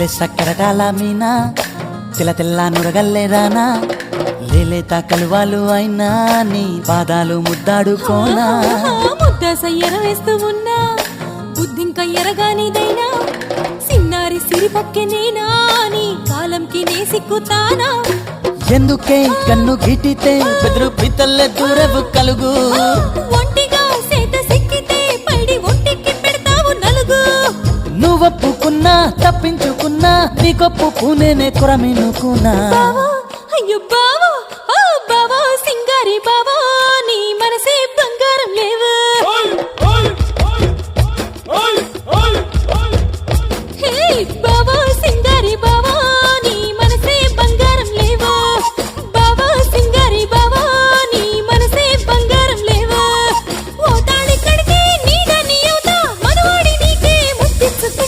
లేలే సక్కరటాల మీనా తెల్ల తెల్ల నురగల్లే రానా లేలేత కలువాలు అయినా నీ పాదాలు ముద్దాడుకోనా ముద్ద సయ్యర వేస్తూ ఉన్నా బుద్ధింక ఎరగానిదైనా సిన్నారి సిరిపక్కె నేనా నీ కాలంకి నే సిక్కుతానా ఎందుకే కన్ను గిటితే బెదురు పితల్లే దూరవు కలుగు ఒంటిగా సేత సిక్కితే పైడి ఒంటికి పెడతావు నలుగు నువ్వొప్పుకున్నా తప్పించుకున్నా నీకొప్పు పూనేనే కొరమినుకున్నా బావో అయ్యో బావో ఓ బావో సింగారి బావో